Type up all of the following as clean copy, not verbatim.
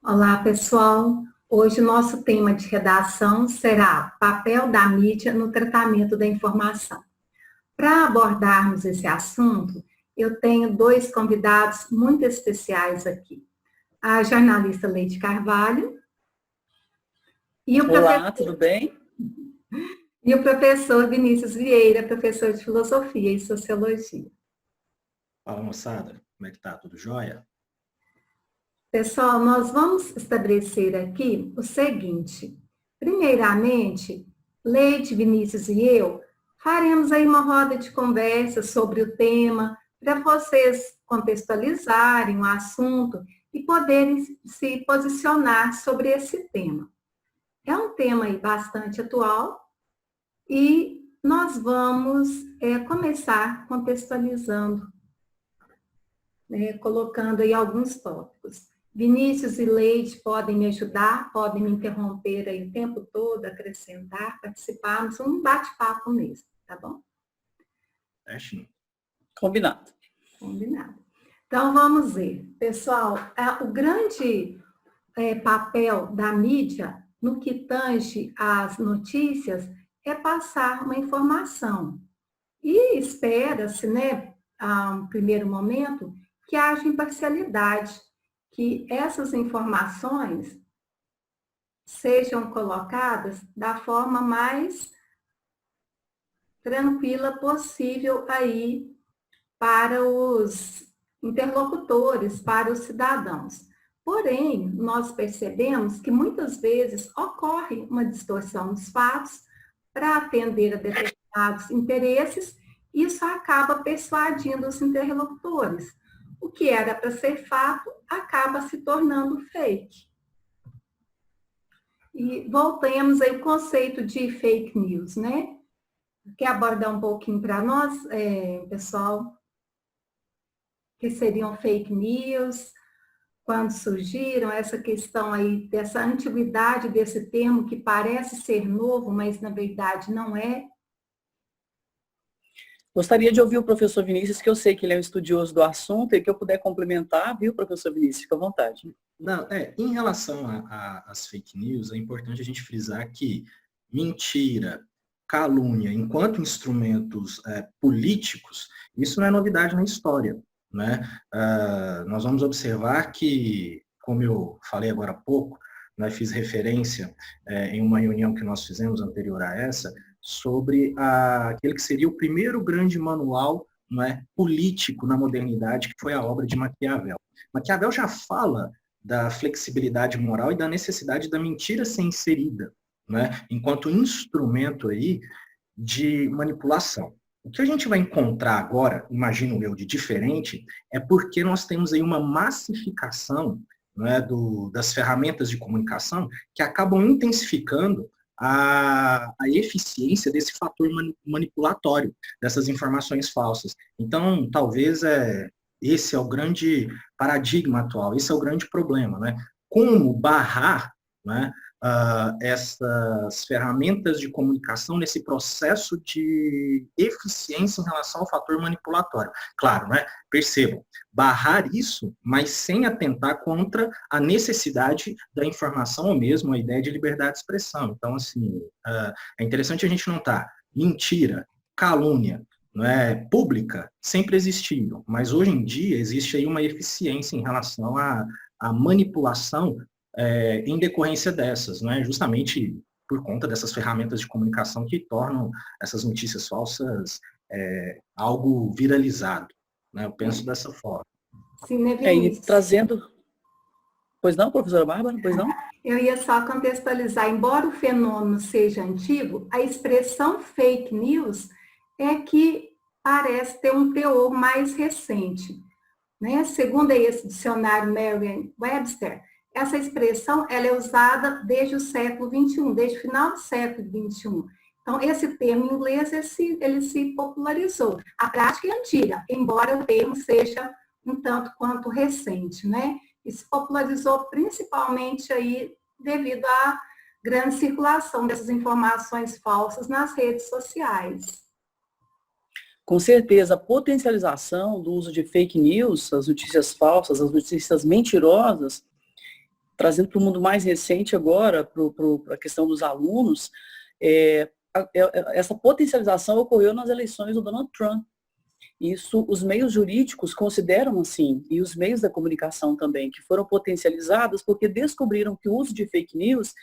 Olá, pessoal. Hoje o nosso tema de redação será papel da mídia no tratamento da informação. Para abordarmos esse assunto, eu tenho dois convidados muito especiais aqui. A jornalista Leide Carvalho Olá, tudo bem? E o professor Vinícius Vieira, professor de Filosofia e Sociologia. Fala, moçada. Como é que tá? Tudo jóia? Pessoal, nós vamos estabelecer aqui o seguinte. Primeiramente, Leite, Vinícius e eu faremos aí uma roda de conversa sobre o tema para vocês contextualizarem o assunto e poderem se posicionar sobre esse tema. É um tema aí bastante atual e nós vamos começar contextualizando, colocando aí alguns tópicos. Vinícius e Leide podem me ajudar, podem me interromper aí o tempo todo, acrescentar, participarmos, um bate-papo mesmo, tá bom? Combinado. Combinado. Então, vamos ver. Pessoal, o grande papel da mídia no que tange às notícias é passar uma informação. E espera-se, né, a um primeiro momento, que haja imparcialidade, que essas informações sejam colocadas da forma mais tranquila possível aí para os interlocutores, para os cidadãos. Porém, nós percebemos que muitas vezes ocorre uma distorção dos fatos para atender a determinados interesses, e isso acaba persuadindo os interlocutores. O que era para ser fato acaba se tornando fake. E voltemos aí ao conceito de fake news, né? Quer abordar um pouquinho para nós, pessoal? O que seriam fake news? Quando surgiram, essa questão aí dessa antiguidade desse termo que parece ser novo, mas na verdade não é? Gostaria de ouvir o professor Vinícius, que eu sei que ele é um estudioso do assunto, e que eu puder complementar, viu, professor Vinícius? Fica à vontade. Não, em relação às fake news, é importante a gente frisar que mentira, calúnia, enquanto instrumentos políticos, isso não é novidade na história, né? Nós vamos observar que, como eu falei agora há pouco, fiz referência em uma reunião que nós fizemos anterior a essa, sobre aquele que seria o primeiro grande manual, político na modernidade, que foi a obra de Maquiavel. Maquiavel já fala da flexibilidade moral e da necessidade da mentira ser inserida, enquanto instrumento aí de manipulação. O que a gente vai encontrar agora, imagino eu, de diferente, é porque nós temos aí uma massificação das ferramentas de comunicação que acabam intensificando a eficiência desse fator manipulatório, dessas informações falsas. Então, talvez esse é o grande paradigma atual, esse é o grande problema, Como barrar, essas ferramentas de comunicação nesse processo de eficiência em relação ao fator manipulatório. Claro, percebam, barrar isso, mas sem atentar contra a necessidade da informação ou mesmo a ideia de liberdade de expressão. Então, assim, é interessante a gente notar, mentira, calúnia, pública, sempre existiram, mas hoje em dia existe aí uma eficiência em relação à manipulação em decorrência dessas, justamente por conta dessas ferramentas de comunicação que tornam essas notícias falsas algo viralizado. Eu penso dessa forma. Sim, né, e trazendo... Pois não, professora Bárbara? Pois não? Eu ia só contextualizar, embora o fenômeno seja antigo, a expressão fake news é que parece ter um teor mais recente. Segundo esse dicionário Merriam-Webster, essa expressão ela é usada desde o século XXI, desde o final do século XXI. Então, esse termo em inglês ele se popularizou. A prática é antiga, embora o termo seja um tanto quanto recente, E se popularizou principalmente aí devido à grande circulação dessas informações falsas nas redes sociais. Com certeza, a potencialização do uso de fake news, as notícias falsas, as notícias mentirosas, trazendo para o mundo mais recente agora, para a questão dos alunos, essa potencialização ocorreu nas eleições do Donald Trump. Isso os meios jurídicos consideram assim, e os meios da comunicação também, que foram potencializados porque descobriram que o uso de fake news,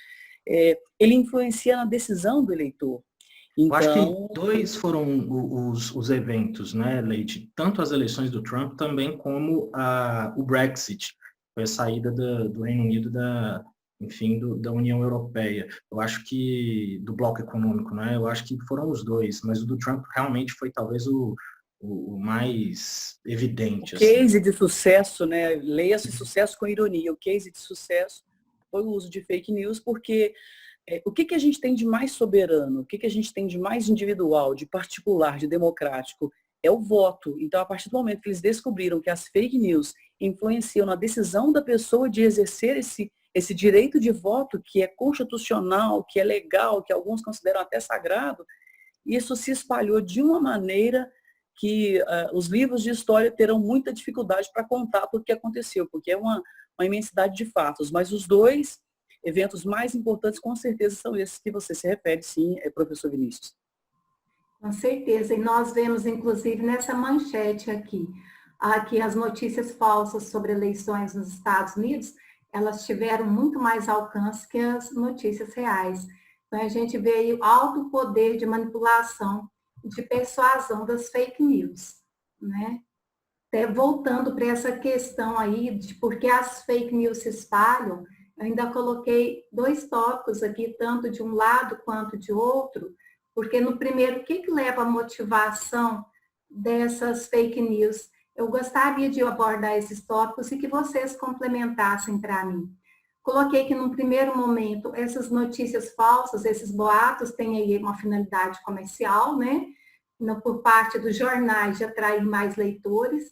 ele influencia na decisão do eleitor. Então... Eu acho que Então, dois foram os eventos, né, Leite? Tanto as eleições do Trump, também como o Brexit, foi a saída do Reino Unido enfim, da União Europeia. Eu acho que, do bloco econômico, né? Eu acho que foram os dois, mas o do Trump realmente foi talvez o mais evidente. O case assim. de sucesso, né? Leia-se sucesso com ironia. O case de sucesso foi o uso de fake news, porque o que a gente tem de mais soberano, o que a gente tem de mais individual, de particular, de democrático, é o voto. Então, a partir do momento que eles descobriram que as fake news influenciam na decisão da pessoa de exercer esse direito de voto, que é constitucional, que é legal, que alguns consideram até sagrado, isso se espalhou de uma maneira que os livros de história terão muita dificuldade para contar o que aconteceu, porque é uma imensidade de fatos. Mas os dois eventos mais importantes, com certeza, são esses que você se refere, sim, professor Vinícius. Com certeza, e nós vemos, inclusive, nessa manchete aqui as notícias falsas sobre eleições nos Estados Unidos, elas tiveram muito mais alcance que as notícias reais. Então, a gente vê o alto poder de manipulação, de persuasão das fake news, né? Até voltando para essa questão aí de por que as fake news se espalham, eu ainda coloquei 2 tópicos aqui, tanto de um lado quanto de outro, porque no primeiro, o que leva à motivação dessas fake news? Eu gostaria de abordar esses tópicos e que vocês complementassem para mim. Coloquei que, num primeiro momento, essas notícias falsas, esses boatos, têm aí uma finalidade comercial, né? Por parte dos jornais de atrair mais leitores.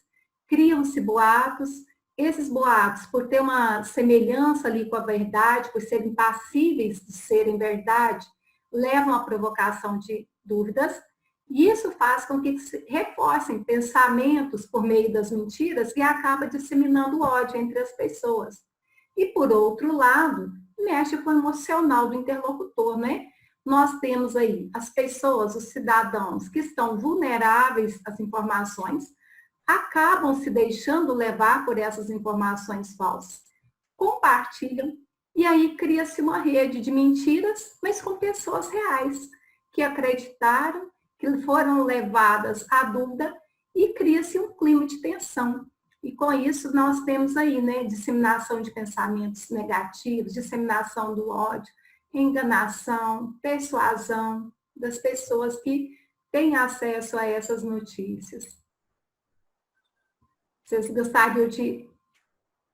Criam-se boatos. Esses boatos, por ter uma semelhança ali com a verdade, por serem passíveis de serem verdade, levam à provocação de dúvidas. E isso faz com que se reforcem pensamentos por meio das mentiras e acaba disseminando ódio entre as pessoas. E, por outro lado, mexe com o emocional do interlocutor, né? Nós temos aí as pessoas, os cidadãos que estão vulneráveis às informações, acabam se deixando levar por essas informações falsas, compartilham, e aí cria-se uma rede de mentiras, mas com pessoas reais, que acreditaram, que foram levadas à dúvida, e cria-se um clima de tensão. E com isso nós temos aí, né, disseminação de pensamentos negativos, disseminação do ódio, enganação, persuasão das pessoas que têm acesso a essas notícias. Vocês gostariam de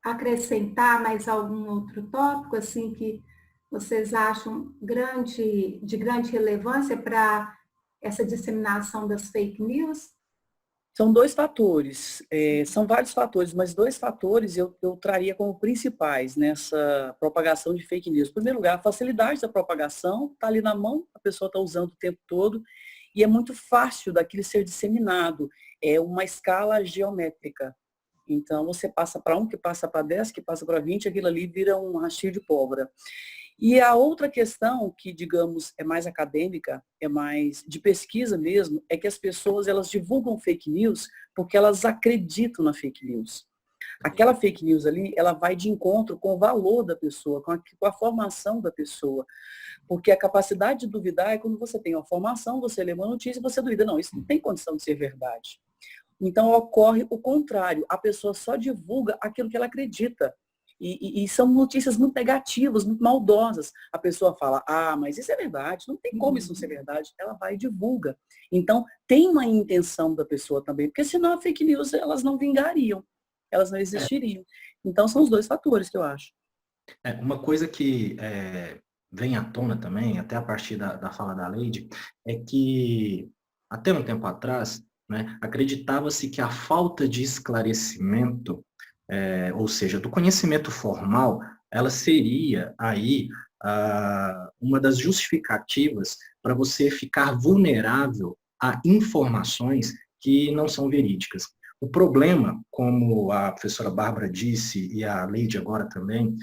acrescentar mais algum outro tópico, assim, que vocês acham de grande relevância para essa disseminação das fake news? São 2 fatores, são vários fatores, mas 2 fatores eu traria como principais nessa propagação de fake news. Em primeiro lugar, a facilidade da propagação, está ali na mão, a pessoa está usando o tempo todo, e é muito fácil daquilo ser disseminado. É uma escala geométrica. Então, você passa para 1, que passa para 10, que passa para 20, aquilo ali vira um rastilho de pólvora. E a outra questão, que, digamos, é mais acadêmica, é mais de pesquisa mesmo, é que as pessoas, elas divulgam fake news porque elas acreditam na fake news. Aquela fake news ali, ela vai de encontro com o valor da pessoa, com a formação da pessoa. Porque a capacidade de duvidar é quando você tem uma formação, você lê uma notícia e você duvida. Não, isso não tem condição de ser verdade. Então, ocorre o contrário. A pessoa só divulga aquilo que ela acredita. E são notícias muito negativas, muito maldosas. A pessoa fala, mas isso é verdade, não tem como isso não ser verdade. Ela vai e divulga. Então, tem uma intenção da pessoa também, porque senão a fake news, elas não vingariam, elas não existiriam. Então, são os 2 fatores que eu acho. Uma coisa que vem à tona também, até a partir da fala da Leide, é que, até um tempo atrás, né, acreditava-se que a falta de esclarecimento, ou seja, do conhecimento formal, ela seria aí uma das justificativas para você ficar vulnerável a informações que não são verídicas. O problema, como a professora Bárbara disse, e a Leide agora também,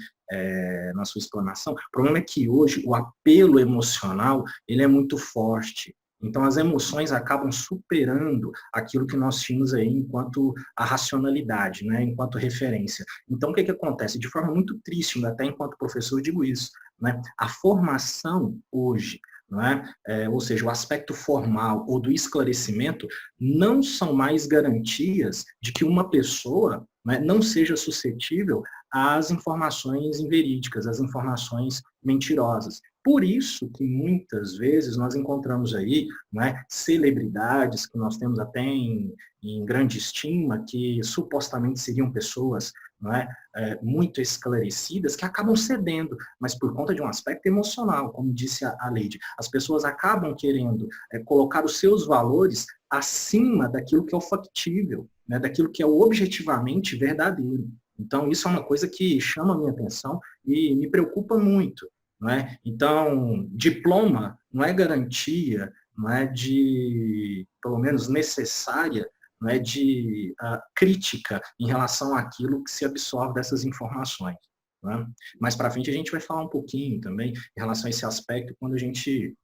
na sua explanação, o problema é que hoje o apelo emocional ele é muito forte. Então, as emoções acabam superando aquilo que nós tínhamos aí enquanto a racionalidade, né, enquanto referência. Então, o que acontece? De forma muito triste, até enquanto professor, eu digo isso, né, a formação hoje, não é? Ou seja, o aspecto formal ou do esclarecimento não são mais garantias de que uma pessoa, né, não seja suscetível às informações inverídicas, às informações mentirosas. Por isso que muitas vezes nós encontramos aí, né, celebridades que nós temos até em grande estima, que supostamente seriam pessoas, não é, muito esclarecidas, que acabam cedendo, mas por conta de um aspecto emocional, como disse a Leide. As pessoas acabam querendo colocar os seus valores acima daquilo que é o factível, né, daquilo que é o objetivamente verdadeiro. Então, isso é uma coisa que chama a minha atenção e me preocupa muito. Não é? Então, diploma não é garantia, não é de, pelo menos necessária, não é de crítica em relação àquilo que se absorve dessas informações. Não é? Mais para frente a gente vai falar um pouquinho também em relação a esse aspecto quando a gente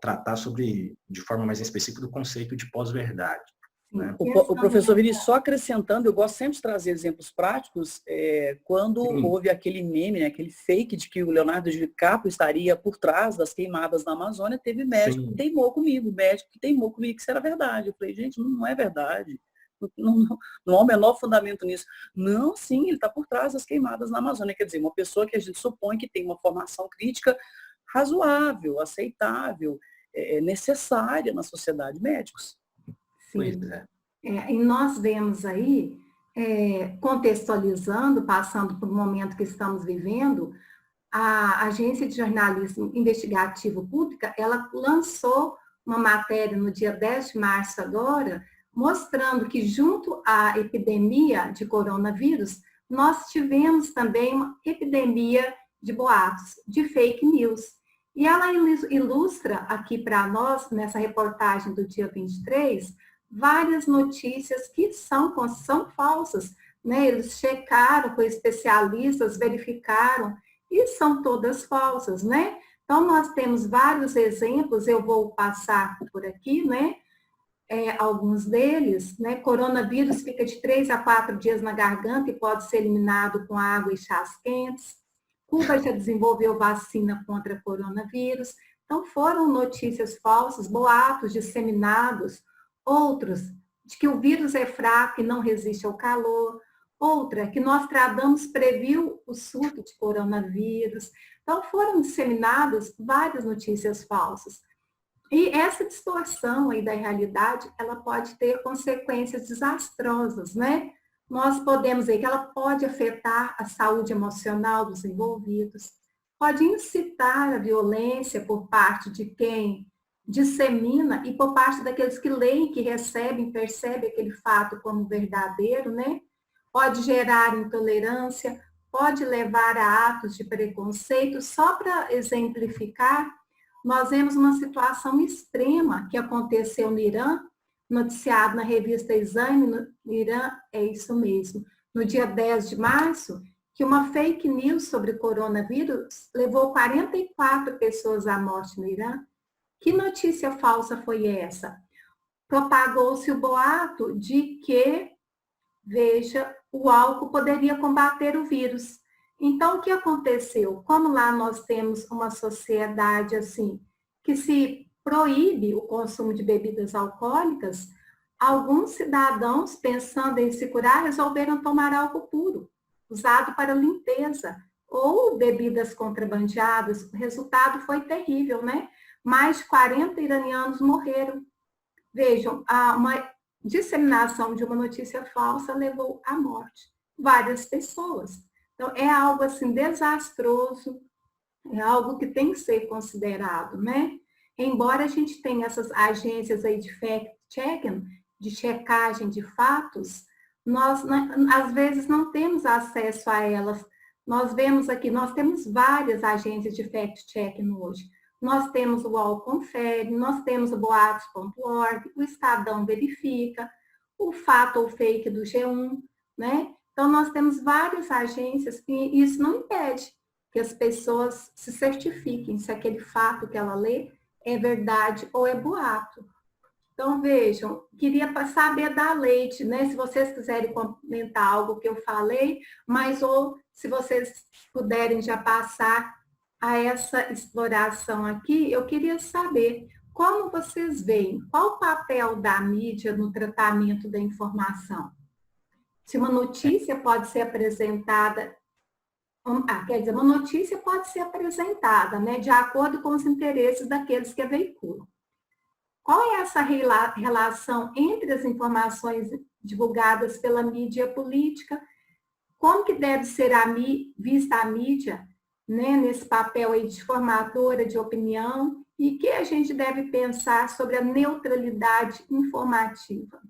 tratar sobre, de forma mais específica, do conceito de pós-verdade. Né? O professor Vini, só acrescentando, eu gosto sempre de trazer exemplos práticos, quando houve aquele meme, né, aquele fake de que o Leonardo DiCaprio estaria por trás das queimadas na Amazônia, teve médico que teimou comigo, que isso era verdade. Eu falei, gente, não é verdade. Não há o menor fundamento nisso. Não, sim, ele está por trás das queimadas na Amazônia. Quer dizer, uma pessoa que a gente supõe que tem uma formação crítica razoável, aceitável, necessária na sociedade, médicos. Sim. E nós vemos aí, contextualizando, passando por um momento que estamos vivendo, a Agência de Jornalismo Investigativo Pública, ela lançou uma matéria no dia 10 de março agora, mostrando que junto à epidemia de coronavírus, nós tivemos também uma epidemia de boatos, de fake news. E ela ilustra aqui para nós, nessa reportagem do dia 23, várias notícias que são falsas, né? Eles checaram com especialistas, verificaram, e são todas falsas, né? Então, nós temos vários exemplos, eu vou passar por aqui, né? Alguns deles, né? Coronavírus fica de 3 a 4 dias na garganta e pode ser eliminado com água e chás quentes. Cuba já desenvolveu vacina contra coronavírus. Então, foram notícias falsas, boatos disseminados. Outros, de que o vírus é fraco e não resiste ao calor. Outra, que Nostradamus previu o surto de coronavírus. Então, foram disseminadas várias notícias falsas. E essa distorção aí da realidade, ela pode ter consequências desastrosas, né? Nós podemos ver que ela pode afetar a saúde emocional dos envolvidos, pode incitar a violência por parte de quem dissemina e por parte daqueles que leem, que recebem, percebem aquele fato como verdadeiro, né? Pode gerar intolerância, pode levar a atos de preconceito. Só para exemplificar, nós vemos uma situação extrema que aconteceu no Irã, noticiado na revista Exame, no Irã, é isso mesmo, no dia 10 de março, que uma fake news sobre coronavírus levou 44 pessoas à morte no Irã. Que notícia falsa foi essa? Propagou-se o boato de que, veja, o álcool poderia combater o vírus. Então, o que aconteceu? Como lá nós temos uma sociedade assim, que se proíbe o consumo de bebidas alcoólicas, alguns cidadãos, pensando em se curar, resolveram tomar álcool puro, usado para limpeza, ou bebidas contrabandeadas. O resultado foi terrível, né? Mais de 40 iranianos morreram. Vejam, uma disseminação de uma notícia falsa levou à morte várias pessoas. Então, é algo assim desastroso, é algo que tem que ser considerado, né? Embora a gente tenha essas agências aí de fact-checking, de checagem de fatos, nós, às vezes, não temos acesso a elas. Nós vemos aqui, nós temos várias agências de fact-checking hoje. Nós temos o UOL Confere, nós temos o boatos.org, o Estadão Verifica, o fato ou fake do G1, né? Então, nós temos várias agências e isso não impede que as pessoas se certifiquem se aquele fato que ela lê é verdade ou é boato. Então, vejam, queria saber da Leite, né? Se vocês quiserem comentar algo que eu falei, mas ou se vocês puderem já passar a essa exploração aqui, eu queria saber como vocês veem, qual o papel da mídia no tratamento da informação? Se uma notícia pode ser apresentada, quer dizer, uma notícia pode ser apresentada, né, de acordo com os interesses daqueles que a veiculam. Qual é essa relação entre as informações divulgadas pela mídia política? Como que deve ser vista a mídia, né, nesse papel aí de formadora de opinião? E que a gente deve pensar sobre a neutralidade informativa?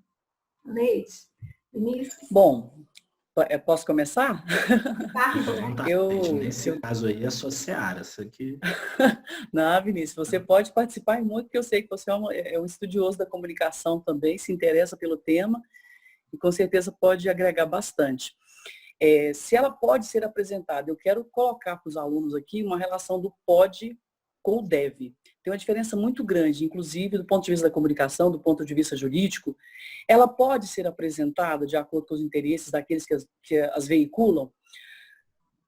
Leite, Vinícius? Bom, posso começar? Nesse caso aí, é a sua seara. Isso aqui... Não, Vinícius, você pode participar muito, porque eu sei que você é um estudioso da comunicação também, se interessa pelo tema e com certeza pode agregar bastante. Se ela pode ser apresentada, eu quero colocar para os alunos aqui uma relação do pode com o deve. Tem uma diferença muito grande, inclusive do ponto de vista da comunicação, do ponto de vista jurídico. Ela pode ser apresentada de acordo com os interesses daqueles que as veiculam.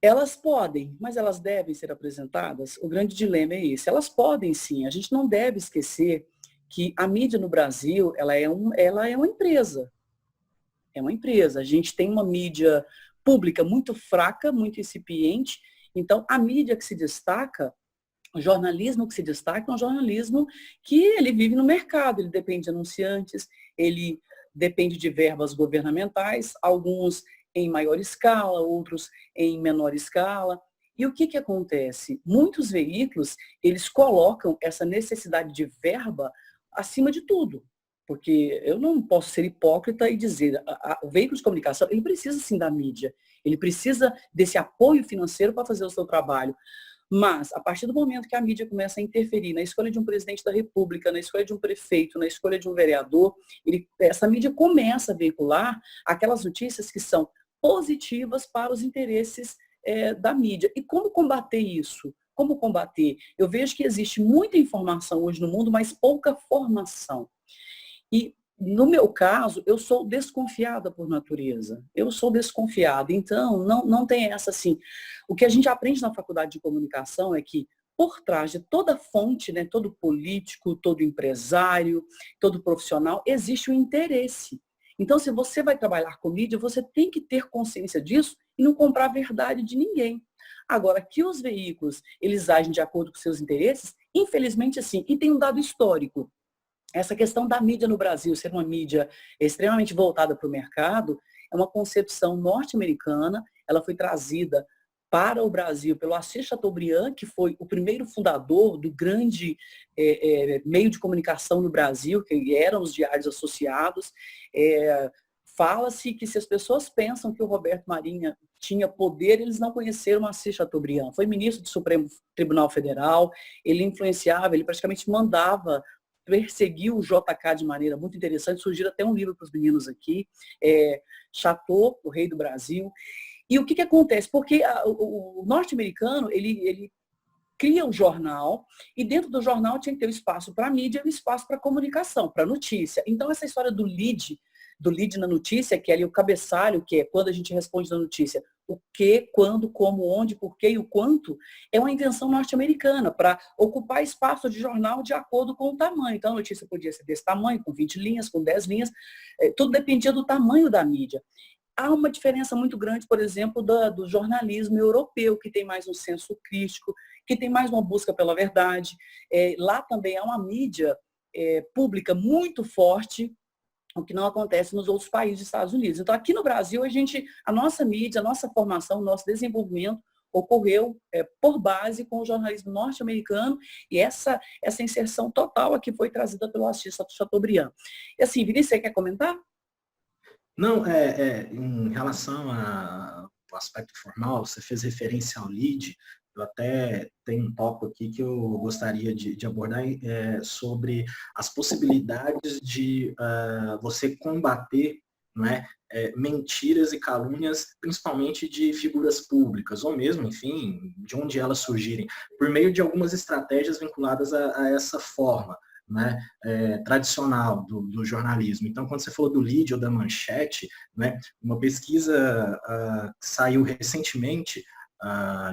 Elas podem, mas elas devem ser apresentadas? O grande dilema é esse. Elas podem sim. A gente não deve esquecer que a mídia no Brasil, ela é uma empresa. É uma empresa. A gente tem uma mídia pública muito fraca, muito incipiente. Então, a mídia que se destaca, o jornalismo que se destaca é um jornalismo que ele vive no mercado, ele depende de anunciantes, ele depende de verbas governamentais, alguns em maior escala, outros em menor escala. E o que acontece? Muitos veículos, eles colocam essa necessidade de verba acima de tudo. Porque eu não posso ser hipócrita e dizer, o veículo de comunicação, ele precisa sim da mídia, ele precisa desse apoio financeiro para fazer o seu trabalho. Mas, a partir do momento que a mídia começa a interferir na escolha de um presidente da República, na escolha de um prefeito, na escolha de um vereador, essa mídia começa a veicular aquelas notícias que são positivas para os interesses da mídia. E como combater isso? Como combater? Eu vejo que existe muita informação hoje no mundo, mas pouca formação. E, no meu caso, eu sou desconfiada por natureza. Eu sou desconfiada. Então, não tem essa assim. O que a gente aprende na faculdade de comunicação é que, por trás de toda fonte, né, todo político, todo empresário, todo profissional, existe um interesse. Então, se você vai trabalhar com mídia, você tem que ter consciência disso e não comprar a verdade de ninguém. Agora, que os veículos, eles agem de acordo com seus interesses, infelizmente, sim. E tem um dado histórico. Essa questão da mídia no Brasil ser uma mídia extremamente voltada para o mercado é uma concepção norte-americana. Ela foi trazida para o Brasil pelo Assis Chateaubriand, que foi o primeiro fundador do grande meio de comunicação no Brasil, que eram os diários associados. Fala-se que se as pessoas pensam que o Roberto Marinho tinha poder, eles não conheceram o Assis Chateaubriand. Foi ministro do Supremo Tribunal Federal, ele influenciava, ele praticamente mandava, perseguiu o JK de maneira muito interessante, surgiu até um livro para os meninos aqui, Chateau, o Rei do Brasil. E o que acontece? Porque o norte-americano, ele cria um jornal, e dentro do jornal tinha que ter o espaço para a mídia e o espaço para a comunicação, para a notícia. Então, essa história do lead na notícia, que é ali o cabeçalho, que é quando a gente responde na notícia, o que, quando, como, onde, por quê e o quanto, é uma invenção norte-americana para ocupar espaço de jornal de acordo com o tamanho. Então, a notícia podia ser desse tamanho, com 20 linhas, com 10 linhas, tudo dependia do tamanho da mídia. Há uma diferença muito grande, por exemplo, do jornalismo europeu, que tem mais um senso crítico, que tem mais uma busca pela verdade. Lá também há uma mídia pública muito forte, o que não acontece nos outros países dos Estados Unidos. Então, aqui no Brasil, a nossa mídia, a nossa formação, o nosso desenvolvimento ocorreu por base com o jornalismo norte-americano, e essa inserção total aqui foi trazida pelo Assis Chateaubriand. E assim, Vinícius, você quer comentar? Não, em relação ao aspecto formal, você fez referência ao lead, eu até tenho um tópico aqui que eu gostaria de abordar sobre as possibilidades de você combater não é? Mentiras e calúnias, principalmente de figuras públicas, ou mesmo, enfim, de onde elas surgirem, por meio de algumas estratégias vinculadas a essa forma, né, tradicional do jornalismo. Então, quando você falou do lead ou da manchete, né, uma pesquisa que saiu recentemente,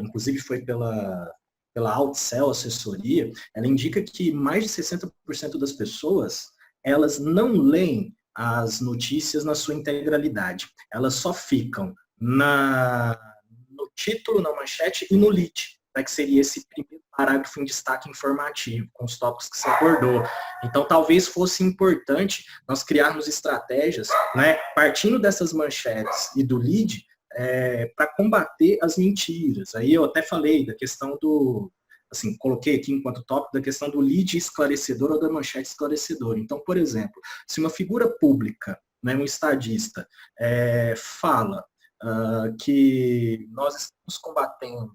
inclusive foi pela Outcell Assessoria, ela indica que mais de 60% das pessoas, elas não leem as notícias na sua integralidade. Elas só ficam no título, na manchete e no lead, né, que seria esse primeiro parágrafo em destaque informativo, com os tópicos que você abordou. Então, talvez fosse importante nós criarmos estratégias, né, partindo dessas manchetes e do lead, para combater as mentiras. Aí eu até falei da questão assim, coloquei aqui enquanto tópico da questão do lead esclarecedor ou da manchete esclarecedora. Então, por exemplo, se uma figura pública, né, um estadista, fala que nós estamos combatendo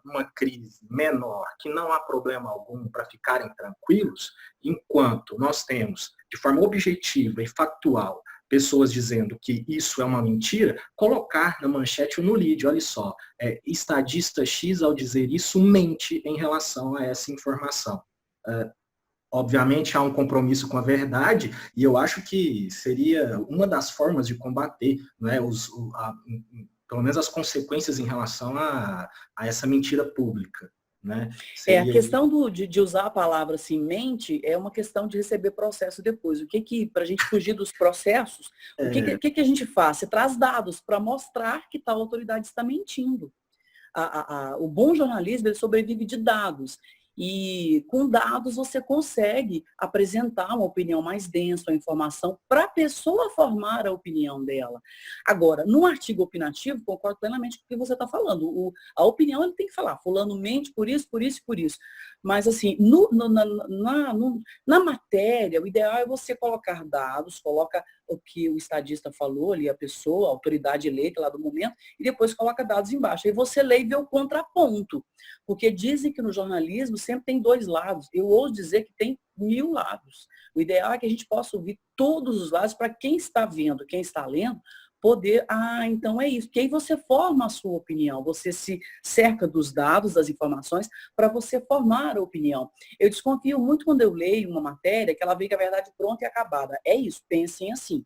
uma crise menor, que não há problema algum para ficarem tranquilos, enquanto nós temos, de forma objetiva e factual, pessoas dizendo que isso é uma mentira, colocar na manchete ou no lead, olha só, estadista X, ao dizer isso, mente em relação a essa informação. Obviamente há um compromisso com a verdade, e eu acho que seria uma das formas de combater, né, pelo menos as consequências em relação a essa mentira pública. Né? A questão de usar a palavra assim, mente, é uma questão de receber processo depois. Para a gente fugir dos processos, o que a gente faz? Você traz dados para mostrar que tal autoridade está mentindo. O bom jornalismo, ele sobrevive de dados. E com dados você consegue apresentar uma opinião mais densa, uma informação, para a pessoa formar a opinião dela. Agora, no artigo opinativo, concordo plenamente com o que você está falando. A opinião ele tem que falar, fulano mente por isso, por isso e por isso. Mas assim, na matéria, o ideal é você colocar dados, coloca o que o estadista falou ali, a pessoa, a autoridade eleita lá do momento, e depois coloca dados embaixo. Aí você lê e vê o contraponto. Porque dizem que no jornalismo sempre tem dois lados. Eu ouso dizer que tem 1000 lados. O ideal é que a gente possa ouvir todos os lados para quem está vendo, quem está lendo, poder, então é isso. Porque aí você forma a sua opinião, você se cerca dos dados, das informações, para você formar a opinião. Eu desconfio muito quando eu leio uma matéria que ela vem com a verdade pronta e acabada. É isso, pensem assim.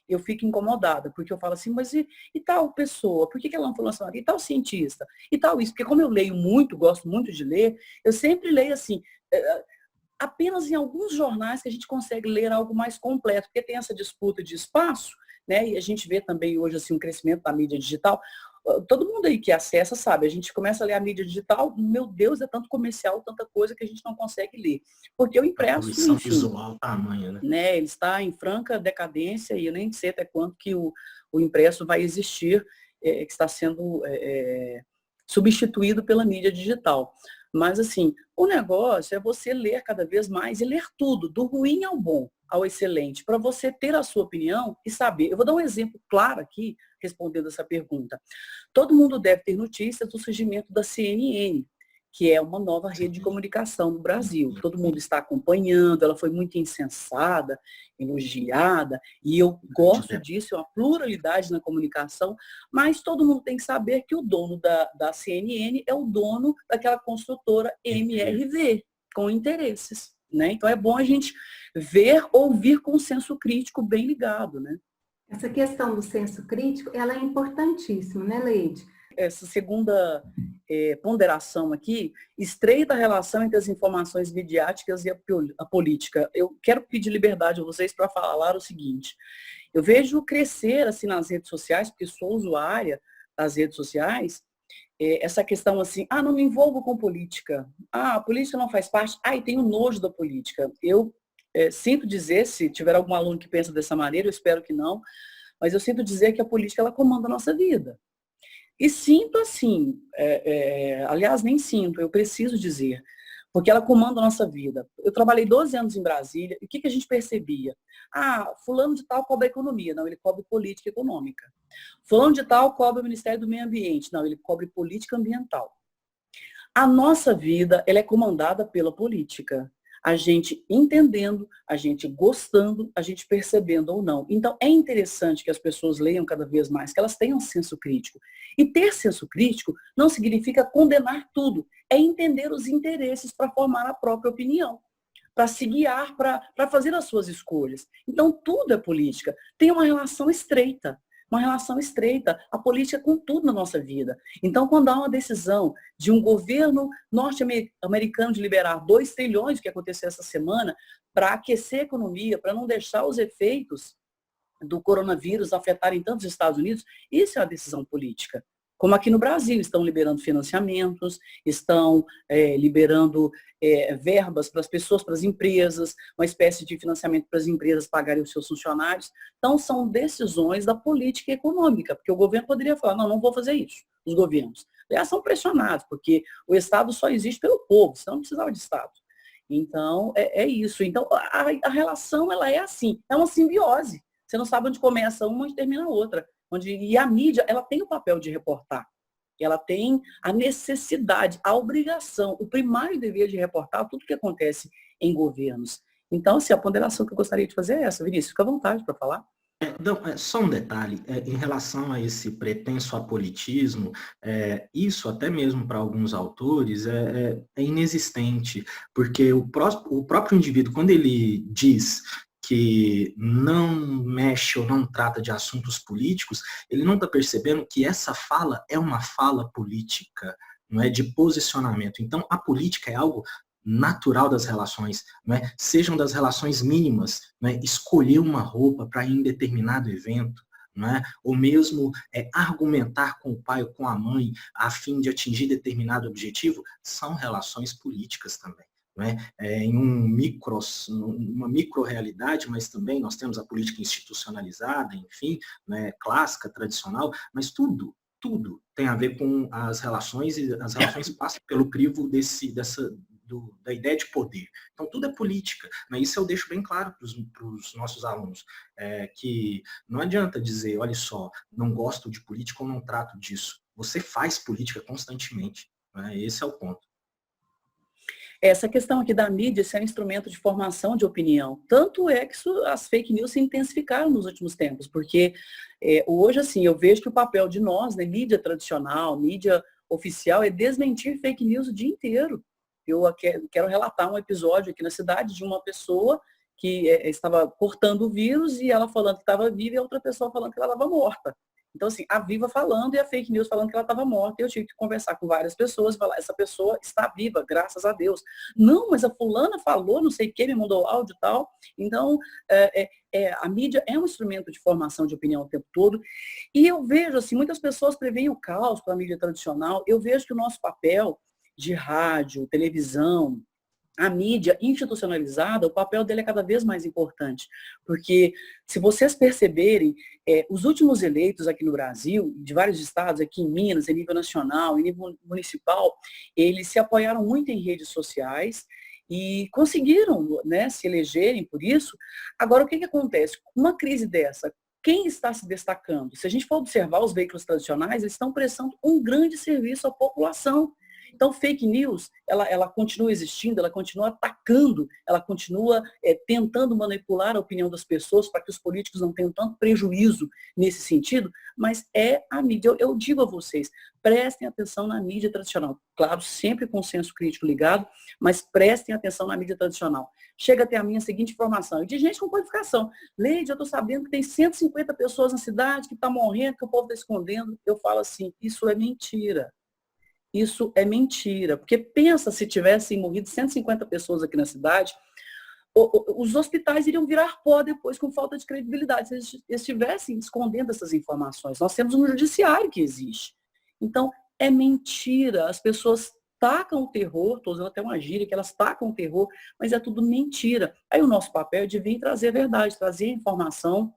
Eu fico incomodada, porque eu falo assim, mas e tal pessoa? Por que ela não falou assim? E tal cientista? E tal isso? Porque como eu leio muito, gosto muito de ler, eu sempre leio assim, apenas em alguns jornais que a gente consegue ler algo mais completo, porque tem essa disputa de espaço, né? E a gente vê também hoje assim, um crescimento da mídia digital. Todo mundo aí que acessa sabe, a gente começa a ler a mídia digital, meu Deus, é tanto comercial, tanta coisa que a gente não consegue ler. Porque o impresso, enfim, visual tamanho, né? Ele está em franca decadência e eu nem sei até quanto que o impresso vai existir, que está sendo substituído pela mídia digital. Mas assim, o negócio é você ler cada vez mais e ler tudo, do ruim ao bom, ao excelente, para você ter a sua opinião e saber. Eu vou dar um exemplo claro aqui, respondendo essa pergunta. Todo mundo deve ter notícias do surgimento da CNN, que é uma nova rede de comunicação no Brasil. Todo mundo está acompanhando, ela foi muito incensada, elogiada, e eu gosto disso, é uma pluralidade na comunicação, mas todo mundo tem que saber que o dono da CNN é o dono daquela construtora MRV, com interesses. Né? Então é bom a gente ouvir com senso crítico bem ligado. Né? Essa questão do senso crítico, ela é importantíssima, né, Leide? Essa segunda ponderação aqui, estreita a relação entre as informações midiáticas e a política. Eu quero pedir liberdade a vocês para falar o seguinte. Eu vejo crescer assim nas redes sociais, porque sou usuária das redes sociais, essa questão assim, não me envolvo com política. A política não faz parte. E tenho nojo da política. Eu sinto dizer, se tiver algum aluno que pensa dessa maneira, eu espero que não, mas eu sinto dizer que a política ela comanda a nossa vida. E sinto assim, aliás, nem sinto, eu preciso dizer, porque ela comanda a nossa vida. Eu trabalhei 12 anos em Brasília, e o que a gente percebia? Fulano de tal cobre a economia. Não, ele cobre política econômica. Fulano de tal cobre o Ministério do Meio Ambiente. Não, ele cobre política ambiental. A nossa vida, ela é comandada pela política. a gente entendendo, a gente gostando, a gente percebendo ou não. Então, é interessante que as pessoas leiam cada vez mais, que elas tenham senso crítico. E ter senso crítico não significa condenar tudo, é entender os interesses para formar a própria opinião, para se guiar, para fazer as suas escolhas. Então, tudo é política. Tem uma relação estreita. A política com tudo na nossa vida. Então, quando há uma decisão de um governo norte-americano de liberar 2 trilhões, que aconteceu essa semana, para aquecer a economia, para não deixar os efeitos do coronavírus afetarem tantos Estados Unidos, isso é uma decisão política. Como aqui no Brasil, estão liberando financiamentos, estão liberando verbas para as pessoas, para as empresas, uma espécie de financiamento para as empresas pagarem os seus funcionários. Então, são decisões da política econômica, porque o governo poderia falar, não vou fazer isso, os governos. Aliás, são pressionados, porque o Estado só existe pelo povo, senão não precisava de Estado. Então, é isso. Então, a relação, ela é assim, é uma simbiose. Você não sabe onde começa uma, onde termina a outra. E a mídia, ela tem o papel de reportar. Ela tem a necessidade, a obrigação, o primário dever de reportar tudo o que acontece em governos. Então, assim, a ponderação que eu gostaria de fazer é essa. Vinícius, fica à vontade para falar. Só um detalhe, em relação a esse pretenso apolitismo, isso até mesmo para alguns autores é inexistente, porque o próprio indivíduo, quando ele diz que não mexe ou não trata de assuntos políticos, ele não está percebendo que essa fala é uma fala política, não é de posicionamento. Então, a política é algo natural das relações, não é? Sejam das relações mínimas, não é? Escolher uma roupa para ir em determinado evento, não é? Ou mesmo argumentar com o pai ou com a mãe a fim de atingir determinado objetivo, são relações políticas também. Em uma micro-realidade, mas também nós temos a política institucionalizada, enfim, clássica, tradicional, mas tudo tem a ver com as relações, e as relações passam pelo crivo da ideia de poder. Então, tudo é política. Isso eu deixo bem claro para os nossos alunos, que não adianta dizer, olha só, não gosto de política ou não trato disso. Você faz política constantemente. Esse é o ponto. Essa questão aqui da mídia ser um instrumento de formação de opinião. Tanto é que as fake news se intensificaram nos últimos tempos, porque hoje, assim, eu vejo que o papel de nós, né, mídia tradicional, mídia oficial, é desmentir fake news o dia inteiro. Eu quero relatar um episódio aqui na cidade de uma pessoa que estava cortando o vírus e ela falando que estava viva e a outra pessoa falando que ela estava morta. Então, assim, a viva falando e a fake news falando que ela estava morta. Eu tive que conversar com várias pessoas e falar, essa pessoa está viva, graças a Deus. Não, mas a fulana falou, não sei quem, me mandou áudio e tal. Então, a mídia é um instrumento de formação de opinião o tempo todo. E eu vejo, assim, muitas pessoas preveem o caos com a mídia tradicional. Eu vejo que o nosso papel de rádio, televisão, a mídia institucionalizada, o papel dele é cada vez mais importante. Porque, se vocês perceberem, os últimos eleitos aqui no Brasil, de vários estados, aqui em Minas, em nível nacional, em nível municipal, eles se apoiaram muito em redes sociais e conseguiram, né, se elegerem por isso. Agora, o que acontece? Uma crise dessa, quem está se destacando? Se a gente for observar os veículos tradicionais, eles estão prestando um grande serviço à população. Então, fake news, ela continua existindo, ela continua atacando, ela continua tentando manipular a opinião das pessoas para que os políticos não tenham tanto prejuízo nesse sentido, mas é a mídia. Eu digo a vocês, prestem atenção na mídia tradicional. Claro, sempre com senso crítico ligado, mas prestem atenção na mídia tradicional. Chega até a minha seguinte informação, de gente com qualificação. Leide, eu estou sabendo que tem 150 pessoas na cidade que estão morrendo, que o povo está escondendo. Eu falo assim, isso é mentira. Isso é mentira, porque pensa se tivessem morrido 150 pessoas aqui na cidade, os hospitais iriam virar pó depois com falta de credibilidade, se eles estivessem escondendo essas informações. Nós temos um judiciário que existe. Então, é mentira, as pessoas tacam o terror, estou usando até uma gíria, que elas tacam o terror, mas é tudo mentira. Aí o nosso papel é de vir trazer a verdade, trazer a informação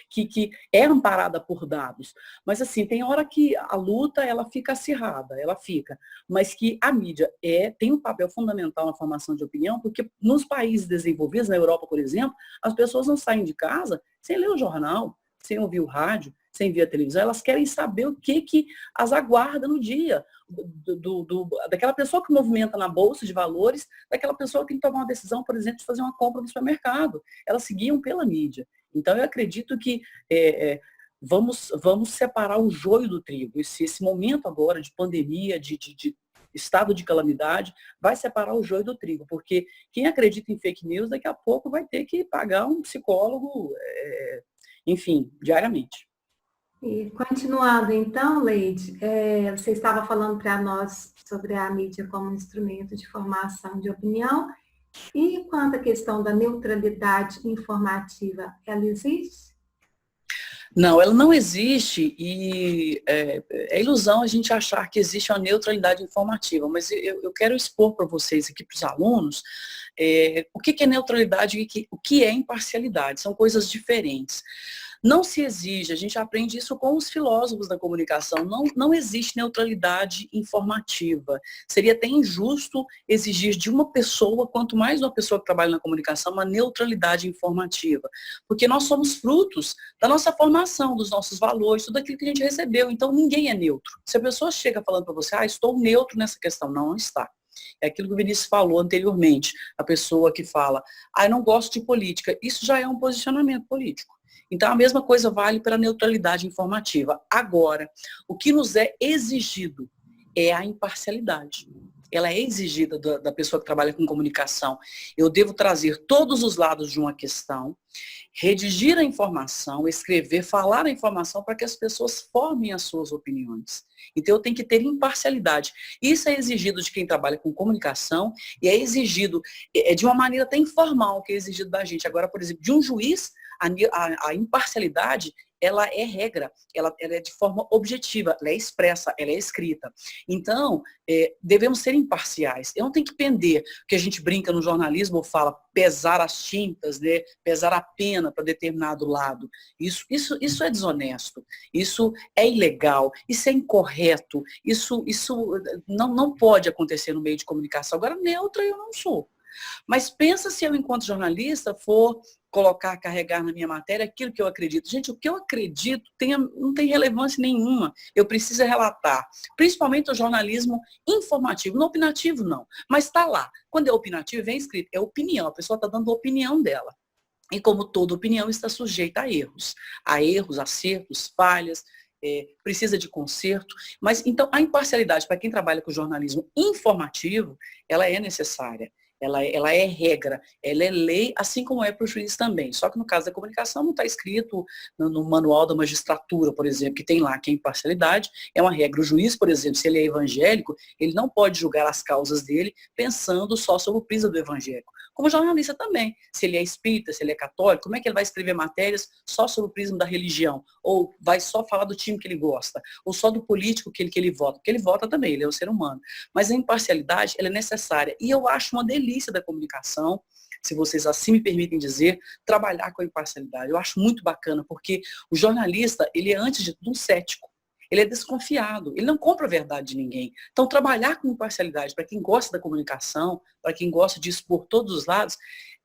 que é amparada por dados. Mas, assim, tem hora que a luta, ela fica acirrada, ela fica. Mas que a mídia tem um papel fundamental na formação de opinião, porque nos países desenvolvidos, na Europa, por exemplo, as pessoas não saem de casa sem ler o jornal, sem ouvir o rádio, sem ver a televisão, elas querem saber o que as aguarda no dia, daquela pessoa que movimenta na bolsa de valores, daquela pessoa que tem que tomar uma decisão, por exemplo, de fazer uma compra no supermercado. Elas se guiam pela mídia. Então, eu acredito que vamos separar o joio do trigo. Esse momento agora de pandemia, de estado de calamidade, vai separar o joio do trigo, porque quem acredita em fake news, daqui a pouco vai ter que pagar um psicólogo, enfim, diariamente. E continuando então, Leide, você estava falando para nós sobre a mídia como instrumento de formação de opinião, e quanto à questão da neutralidade informativa, ela existe? Não, ela não existe e é ilusão a gente achar que existe uma neutralidade informativa, mas eu quero expor para vocês aqui, para os alunos, o que é neutralidade e o que é imparcialidade, são coisas diferentes. Não se exige, a gente aprende isso com os filósofos da comunicação, não existe neutralidade informativa. Seria até injusto exigir de uma pessoa, quanto mais uma pessoa que trabalha na comunicação, uma neutralidade informativa. Porque nós somos frutos da nossa formação, dos nossos valores, tudo aquilo que a gente recebeu. Então, ninguém é neutro. Se a pessoa chega falando para você, estou neutro nessa questão, não está. É aquilo que o Vinícius falou anteriormente, a pessoa que fala, eu não gosto de política. Isso já é um posicionamento político. Então, a mesma coisa vale para a neutralidade informativa. Agora, o que nos é exigido é a imparcialidade. Ela é exigida da pessoa que trabalha com comunicação. Eu devo trazer todos os lados de uma questão, redigir a informação, escrever, falar a informação para que as pessoas formem as suas opiniões. Então, eu tenho que ter imparcialidade. Isso é exigido de quem trabalha com comunicação e é exigido de uma maneira até informal, que é exigido da gente. Agora, por exemplo, de um juiz, a imparcialidade, ela é regra, ela é de forma objetiva, ela é expressa, ela é escrita. Então, devemos ser imparciais. Eu não tenho que pender, que a gente brinca no jornalismo, ou fala pesar as tintas, né? Pesar a pena para determinado lado. Isso é desonesto, isso é ilegal, isso é incorreto, isso não pode acontecer no meio de comunicação. Agora, neutra eu não sou. Mas pensa se eu, enquanto jornalista, for carregar na minha matéria aquilo que eu acredito. Gente, o que eu acredito não tem relevância nenhuma. Eu preciso relatar. Principalmente o jornalismo informativo. Não opinativo, não. Mas está lá. Quando é opinativo, vem escrito. É opinião. A pessoa está dando a opinião dela. E como toda opinião, está sujeita a erros. A erros, acertos, falhas. Precisa de conserto. Mas, então, a imparcialidade para quem trabalha com jornalismo informativo, ela é necessária. Ela é regra, ela é lei, assim como é para o juiz também. Só que no caso da comunicação não está escrito no manual da magistratura, por exemplo, que tem lá que a imparcialidade é uma regra. O juiz, por exemplo, se ele é evangélico, ele não pode julgar as causas dele pensando só sobre o prisma do evangélico. Como jornalista também. Se ele é espírita, se ele é católico, como é que ele vai escrever matérias só sobre o prisma da religião? Ou vai só falar do time que ele gosta? Ou só do político que ele vota? Porque ele vota também, ele é um ser humano. Mas a imparcialidade, ela é necessária. E eu acho uma delícia da comunicação, se vocês assim me permitem dizer, trabalhar com a imparcialidade. Eu acho muito bacana, porque o jornalista, ele é, antes de tudo, um cético. Ele é desconfiado, ele não compra a verdade de ninguém. Então, trabalhar com imparcialidade, para quem gosta da comunicação, para quem gosta de expor todos os lados,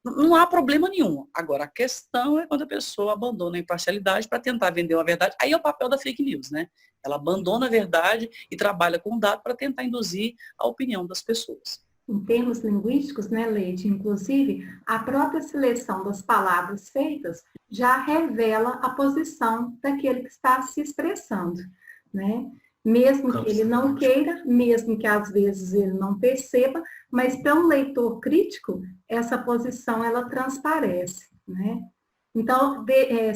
não há problema nenhum. Agora, a questão é quando a pessoa abandona a imparcialidade para tentar vender uma verdade. Aí é o papel da fake news, né? Ela abandona a verdade e trabalha com dado para tentar induzir a opinião das pessoas. Em termos linguísticos, né, Leide, inclusive, a própria seleção das palavras feitas já revela a posição daquele que está se expressando, né? Mesmo que ele não queira, mesmo que às vezes ele não perceba, mas para um leitor crítico, essa posição ela transparece, né? Então,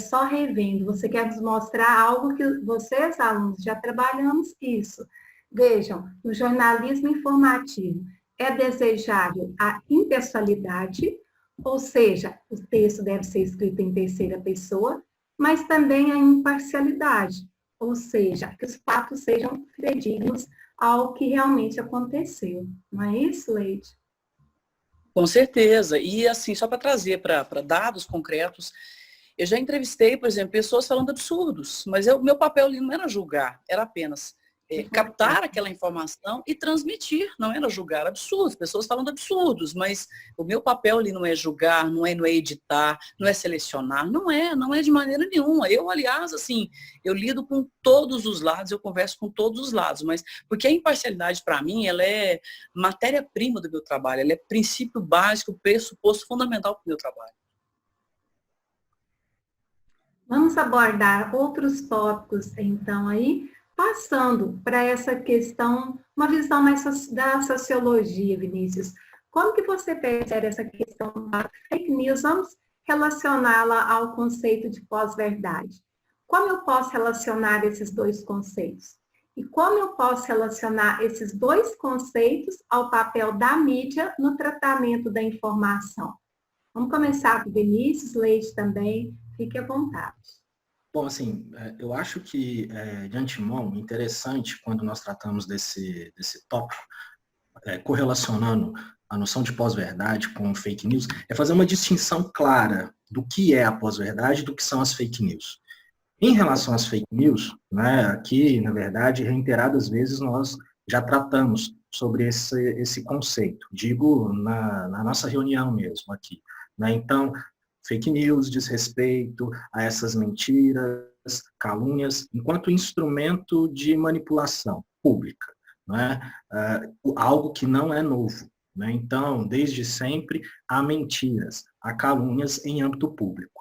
só revendo, você quer nos mostrar algo que vocês, alunos, já trabalhamos isso. Vejam, no jornalismo informativo, é desejável a impessoalidade, ou seja, o texto deve ser escrito em terceira pessoa, mas também a imparcialidade, ou seja, que os fatos sejam fidedignos ao que realmente aconteceu. Não é isso, Leide? Com certeza. E assim, só para trazer para dados concretos, eu já entrevistei, por exemplo, pessoas falando absurdos, mas meu papel ali não era julgar, era apenas captar aquela informação e transmitir, não era julgar absurdos, pessoas falando absurdos, mas o meu papel ali não é julgar, não é editar, não é selecionar, não é de maneira nenhuma. Eu, aliás, assim, eu lido com todos os lados, eu converso com todos os lados, mas porque a imparcialidade, para mim, ela é matéria-prima do meu trabalho, ela é princípio básico, pressuposto fundamental para o meu trabalho. Vamos abordar outros tópicos, então, aí, passando para essa questão, uma visão mais da sociologia, Vinícius. Como que você percebe essa questão da fake news? Vamos relacioná-la ao conceito de pós-verdade. Como eu posso relacionar esses dois conceitos? E como eu posso relacionar esses dois conceitos ao papel da mídia no tratamento da informação? Vamos começar com o Vinícius, Leite também, fique à vontade. Bom, assim, eu acho que, de antemão, interessante quando nós tratamos desse tópico, correlacionando a noção de pós-verdade com fake news, é fazer uma distinção clara do que é a pós-verdade e do que são as fake news. Em relação às fake news, né, aqui, na verdade, reiteradas vezes nós já tratamos sobre esse conceito, digo, na nossa reunião mesmo aqui, né? Então, fake news diz respeito a essas mentiras, calúnias, enquanto instrumento de manipulação pública, né? Algo que não é novo, né? Então, desde sempre, há mentiras, há calúnias em âmbito público.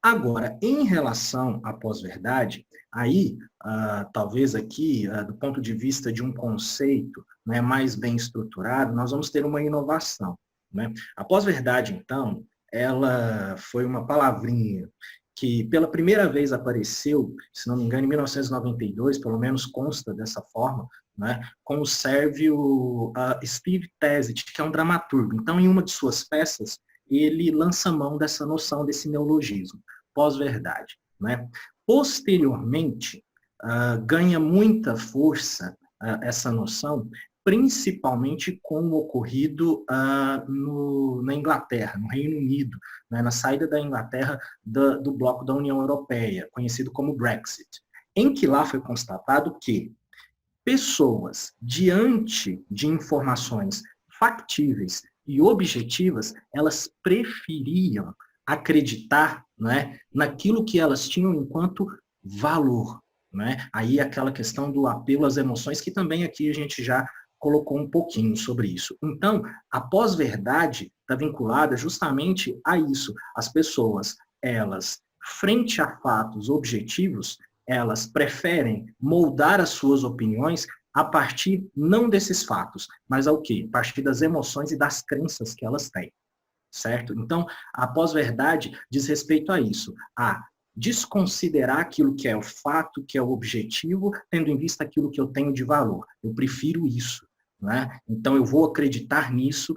Agora, em relação à pós-verdade, aí, talvez aqui, do ponto de vista de um conceito, né, mais bem estruturado, nós vamos ter uma inovação, né? A pós-verdade, então, ela foi uma palavrinha que pela primeira vez apareceu, se não me engano, em 1992, pelo menos consta dessa forma, né, com o sérvio Steve Tezic, que é um dramaturgo. Então, em uma de suas peças, ele lança mão dessa noção, desse neologismo, pós-verdade, né? Posteriormente, ganha muita força essa noção, principalmente com o ocorrido na Inglaterra, no Reino Unido, né, na saída da Inglaterra do bloco da União Europeia, conhecido como Brexit, em que lá foi constatado que pessoas, diante de informações factíveis e objetivas, elas preferiam acreditar, né, naquilo que elas tinham enquanto valor, né? Aí aquela questão do apelo às emoções, que também aqui a gente já colocou um pouquinho sobre isso. Então, a pós-verdade está vinculada justamente a isso. As pessoas, elas, frente a fatos objetivos, elas preferem moldar as suas opiniões a partir não desses fatos, mas ao quê? A partir das emoções e das crenças que elas têm, certo? Então, a pós-verdade diz respeito a isso, a desconsiderar aquilo que é o fato, que é o objetivo, tendo em vista aquilo que eu tenho de valor. Eu prefiro isso, né? Então, eu vou acreditar nisso,